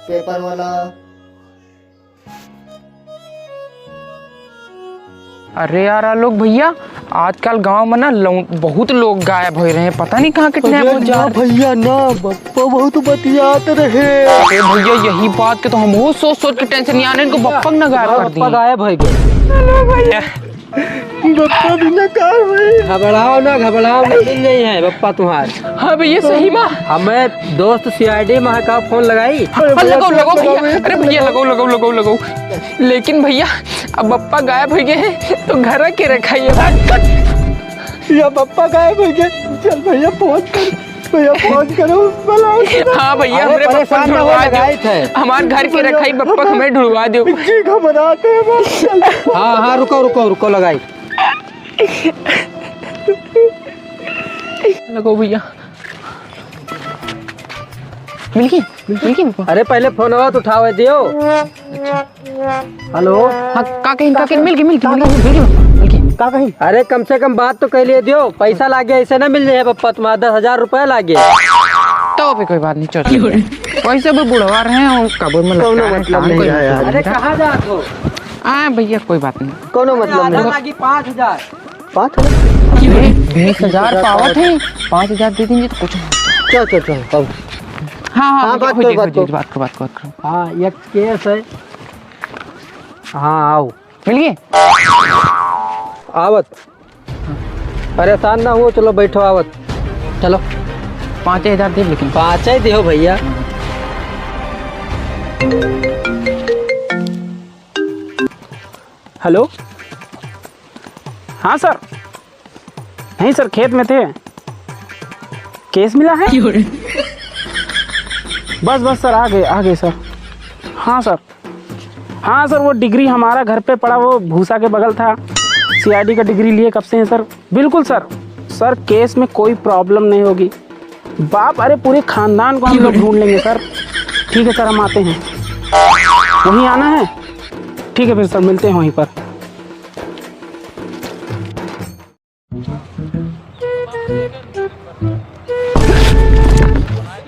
Paper वाला। अरे यार आलोक भैया, आजकल गांव में ना बहुत लोग गायब हो रहे हैं, पता नहीं कहाँ किडनैप हो जा रहे। भैया ना बप्पा बहुत बतियाते रहे। अरे भैया यही बात के तो हम बहुत सोच के टेंशन नहीं आने, इनको बप्पा ना गायब कर दिए। गायब हो गए। हेलो भैया, बप्पा बिना कार हुई। घबराओ ना मिल नहीं है बप्पा तुम्हारे। हाँ भैया सही में। हमें दोस्त सीआईडी महका फोन लगाई। लगाओ भैया। अरे भैया लगाओ। लेकिन भैया अब बप्पा गायब हो गए हैं तो घर के रखा या बप्पा गायब हो गए। चल भैया फोन करो बुलाओ। हाँ भैया हमरे बप्पा ढूंढवा दो, हमारे घर के रखा ही बप्पा हमें ढूंढवा दो। घबराते हैं। हाँ रुको लगाई। लगाओ भैया। मिल गई बप्पा। अरे पहले फोन आवा तो उठाओ दियो। हेलो। हाँ का कहीं मिल गई। अरे कम से कम बात तो कह लिए दियो। पैसा लागे ऐसे ना मिल जाए बप्पा, तुम्हारा 10,000 रुपया लागे। तो भी कोई बात नहीं, चलो वैसे भी बुढ़वा रहे हैं कब्र में मतलब नहीं है यार। अरे कहाँ जात हो? भैया कोई बात नहीं। कोनो मतलब नहीं। 5,000। 20,000 पावत है, 5,000 दे देंगे तो कुछ। चल। हाँ बात करो। हाँ एक केस है। हाँ आओ। मिल गए। आवत परेशान ना हो, चलो बैठो आवत। चलो 5,000 दे, लेकिन 5 ही दो भैया। हेलो। हाँ सर। नहीं सर, खेत में थे। केस मिला है। बस सर आ गए सर। हाँ सर वो डिग्री हमारा घर पे पड़ा, वो भूसा के बगल था। सीआईडी का डिग्री लिए कब से हैं सर। बिल्कुल सर केस में कोई प्रॉब्लम नहीं होगी। बाप अरे पूरे खानदान को हम लोग ढूंढ लेंगे सर। ठीक है सर, हम आते हैं। वहीं आना है। ठीक है फिर सर, मिलते हैं वहीं पर।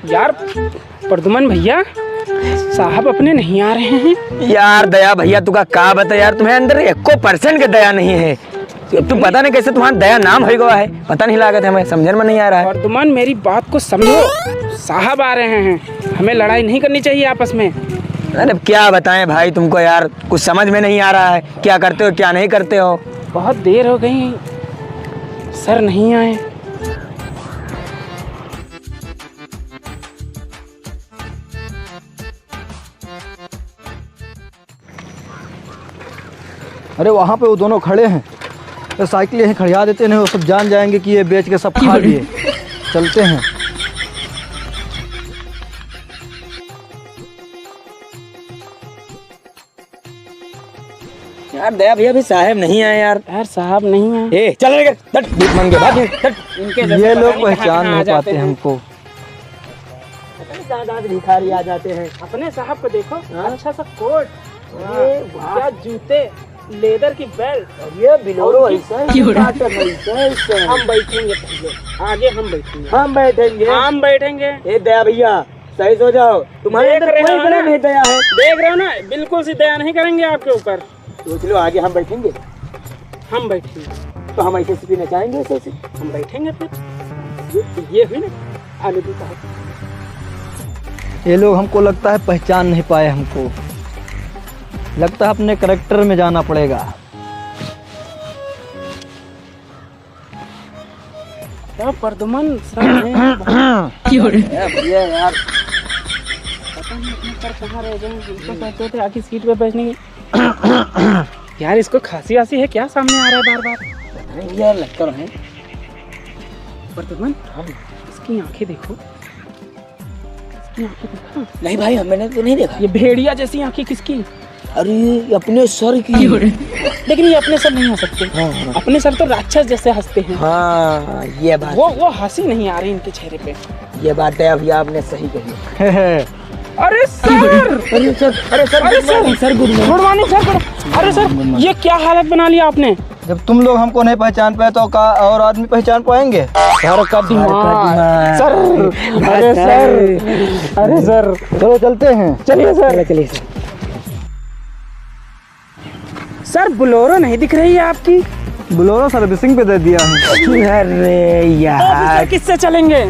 यार प्रदुमन भैया साहब अपने नहीं आ रहे हैं। यार दया भैया तुका का बता यार, तुम्हें अंदर 1% के दया नहीं है। तू पता नहीं कैसे तुम्हारा दया नाम हो गया है, पता नहीं लागत है, हमें समझ में नहीं आ रहा है। प्रदुमन मेरी बात को समझो, साहब आ रहे हैं, हमें लड़ाई नहीं करनी चाहिए आपस में। अरे क्या बताएं भाई तुमको यार, कुछ समझ में नहीं आ रहा है, क्या करते हो क्या नहीं करते हो। बहुत देर हो गई, सर नहीं आए। अरे वहाँ पे वो दोनों खड़े हैं, तो साइकिल यहीं खड़िया देते हैं, वो सब जान जाएंगे कि ये बेच के सब खा लिए। चलते हैं। यार दया भैया भी साहब नहीं आए यार। साहब नहीं आए। ए चल ये लोग पहचान नहीं पाते हमको। भिखारी आ जाते हैं। अपने साहब को देखो, अच्छा सा कोट, क्या जूते, लेदर की बेल्ट, ये बिलोरो ऐसा है। हम बैठेंगे पहले, आगे हम बैठेंगे। ए दया भैया सही सो जाओ, तुम्हारे अंदर कोई बड़ा नहीं दया है। देख रहे हो ना, बिल्कुल सी दया नहीं करेंगे आपके ऊपर। सोच लो आगे हम बैठेंगे, हम बैठेंगे तो हम ऐसे से पीना चाहेंगे, ऐसे हम बैठेंगे फिर। ये हुई ना आलू की कहानी। ये लोग हमको लगता है पहचान नहीं पाए हमको, लगता है अपने करैक्टर में जाना पड़ेगा। प्रदुमन सर भैया यार पता नहीं अपने सर कहाँ रह गए। इनको कहते थे आगे सीट पे बैठने की। यार इसको खांसी वासी है क्या, सामने आ रहा है बार बार। यार लगता है प्रदुमन इसकी आंखें देखो, इसकी आंखें देखो। नहीं भाई मैंने तो नहीं देखा। ये भेड़िया जैसी आंखें किसकी? अरे अपने सर की। लेकिन ये अपने सर नहीं हंस सकते। अपने सर तो राक्षस जैसे हंसते हैं। हाँ ये बात, वो हंसी नहीं आ रही इनके चेहरे पे। ये बात है भैया आपने सही कही। अरे sir, sir good good morning sir. अरे सर ये क्या हालत बना लिया आपने? जब तुम लोग हमको नहीं पहचान पाए तो का और आदमी पहचान पाएंगे? सर का दिमाग सर। अरे सर, अरे सर, चलो चलते हैं। चलिए सर, चलिए सर। सर बोलेरो नहीं दिख रही है आपकी। बोलेरो सर्विसिंग पे दे दिया है। अरे यार, किससे चलेंगे?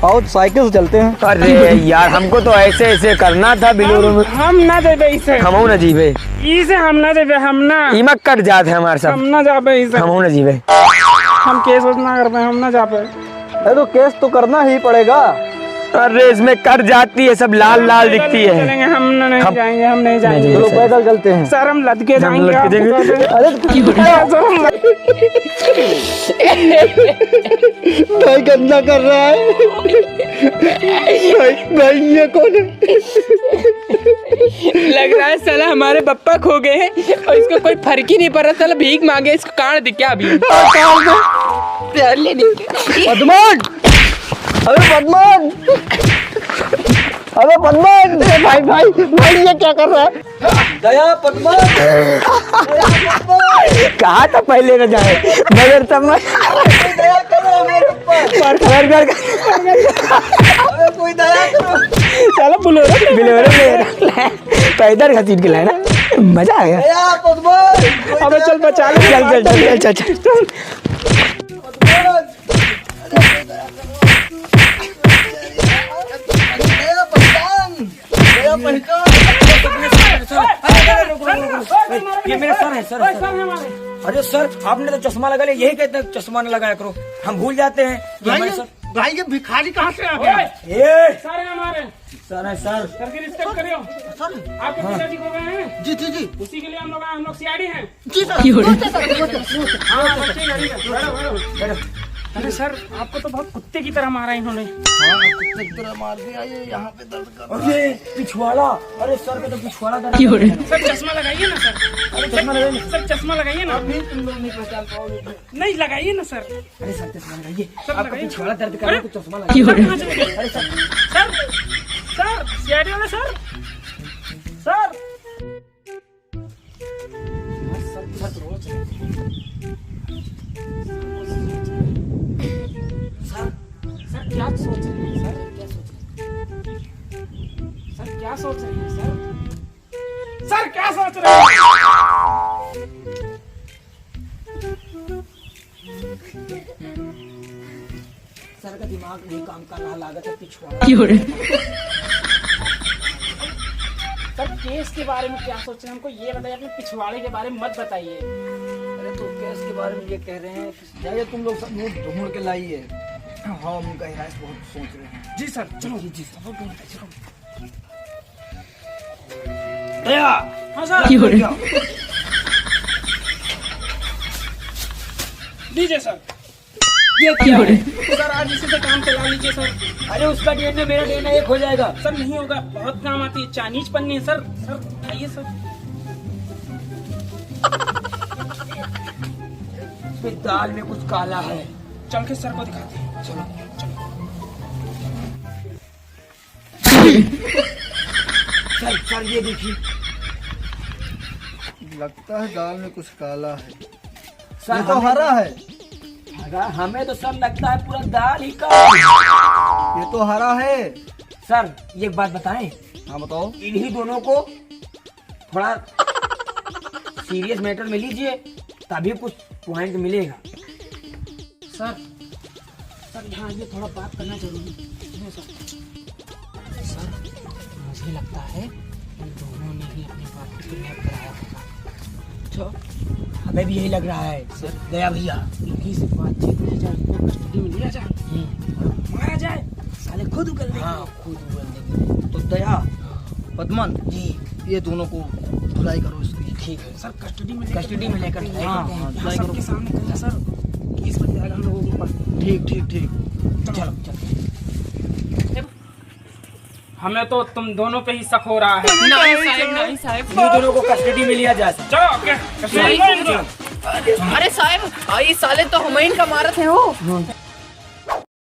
आओ साइकिल से चलते हैं। अरे यार, हमको तो ऐसे ऐसे करना था बिलोरो में। हम ना देबे इसे, हमहू न जीवे। इसे हम ना देबे, हम ना इमक कट जात है हमारे हम सब। ना जाबे इसे, हमहू न जीवे। हम केस ना करबे, हम ना जाबे। अरे तो केस तो करना ही पड़ेगा। अरे इसमें कट जाती है, सब लाल लाल दिखती है। चलेंगे, हम नहीं जाएंगे, हम नहीं जाएंगे। चलो पैदल चलते हैं। सर हम लद के जाएंगे। लद के आपको जाएंगे। अरे भाई गंदा कर रहा है। भाई ये कौन है? लग रहा है साला हमारे पप्पा खो गए हैं और इसको कोई फर्क ही नहीं पड़ रहा। साला भीख मांगे, इसको काट दे क्या अभी? पद्मन, अरे पद्मन, अरे पद्मन, भाई भाई भाई ये क्या कर रहा है? दया पद्मन, कहा था पहले न जाए, मगर तब दया करो मेरे ऊपर। अरे कोई दया करो। चलो बोलेरो पैदल घसीट के लाए ना, मजा आ गया। दया पद्मन, अबे चल बचा ले। चल चल चल चल चल चल। दया पहचान, दया पहचान। ये मेरा सर है, सर है, सर। अरे सर, आपने तो चश्मा लगा लिया, यही कहते हैं चश्मा न लगाया करो, हम भूल जाते हैं कि हमारे सर। भाई ये भिखारी कहाँ से आ गया? ये सर है हमारे, सर है, सर। सर की रिस्पेक्ट करियो। आपके पिताजी खो गए हैं, जी जी जी उसी के लिए हम लोग सीआईडी हैं। जी सर। हाँ बच्चे गाड़ी में, बैठो। अरे सर, आपको तो बहुत कुत्ते की तरह मारा इन्होंने। कुत्ते की तरह मार दिया, ये यहाँ पे दर्द कर रहा है। अरे पिछवाड़ा, अरे सर का तो पिछवाड़ा दर्द। सर चश्मा लगाइए ना सर। अरे चश्मा लगाइए सर, चश्मा लगाइए ना। तुम लोग नहीं पहचान पाओगे। नहीं लगाइए ना सर। अरे सर चश्मा लगाइए, सर आपका लगाइए। पिछवाड़ा दर्द कर रहा है तो चश्मा लगाइए। अरे सर, सर सीआईडी वाले सर, सर सर क्या सोच रहे हैं सर? क्या सोच रहे हैं सर? सर क्या सोच रहे हैं? सर का दिमाग नहीं काम कर रहा, लागत है पिछवाड़ा। सर केस के बारे में क्या सोच रहे हैं? हमको ये बताइए, अपने पिछवाड़े के बारे में मत बताइए। अरे तो केस के बारे में ये कह रहे हैं, जाइए तुम लोग सब लोग ढूंढ के लाइए। हाँ उनका हिरास बहुत सोच रहे हैं। जी सर, चलो। जी सब दया, हाँ सर, दीजिए सर। ये क्या है? सर आज इसी से काम चला लीजिए सर। अरे उसका DNA मेरा DNA एक हो जाएगा। सर नहीं होगा, बहुत काम आती है, चाइनीज पन्नी है सर। सर आइए सर। इसमें दाल में कुछ काला है। चल के सर को दिखाते हैं। चलो सर, सर ये देखिए, लगता है दाल में कुछ काला है। सर ये तो हरा है। हमें तो सर लगता है पूरा दाल ही का। ये तो हरा है। सर ये एक बात बताएं, हाँ बताओ। इन्हीं दोनों को थोड़ा सीरियस मैटर में लीजिए, तभी कुछ पॉइंट मिलेगा। सर, सर यहाँ ये थोड़ा बात करना जरूरी है सर। सर मुझे लगता है उन दोनों ने ही अपने बाप को किडनैप कराया होगा। अच्छा, हमें भी यही लग रहा है सर। दया भैया, इनकी से बातचीत की जाए, इनको कस्टडी में लिया जाए, मारा जाए, साले खुद उगल देंगे। हाँ खुद बोल देंगे। तो दया पद्मन जी ये दोनों को धुलाई करो इसकी। ठीक है सर कस्टडी में लेकर हाँ हाँ धुलाई करो। सबके सामने करिए सर, केस बन जाएगा हम लोगों के ऊपर। ठीक ठीक ठीक। चलो चलो। हमें तो तुम दोनों पे ही शक हो रहा है। नहीं साहब, नहीं साहब। ये दोनों को कस्टडी में लिया जाए। चलो ओके, कस्टडी में। अरे साहब, ये साले तो हुमायूं का मारत है वो।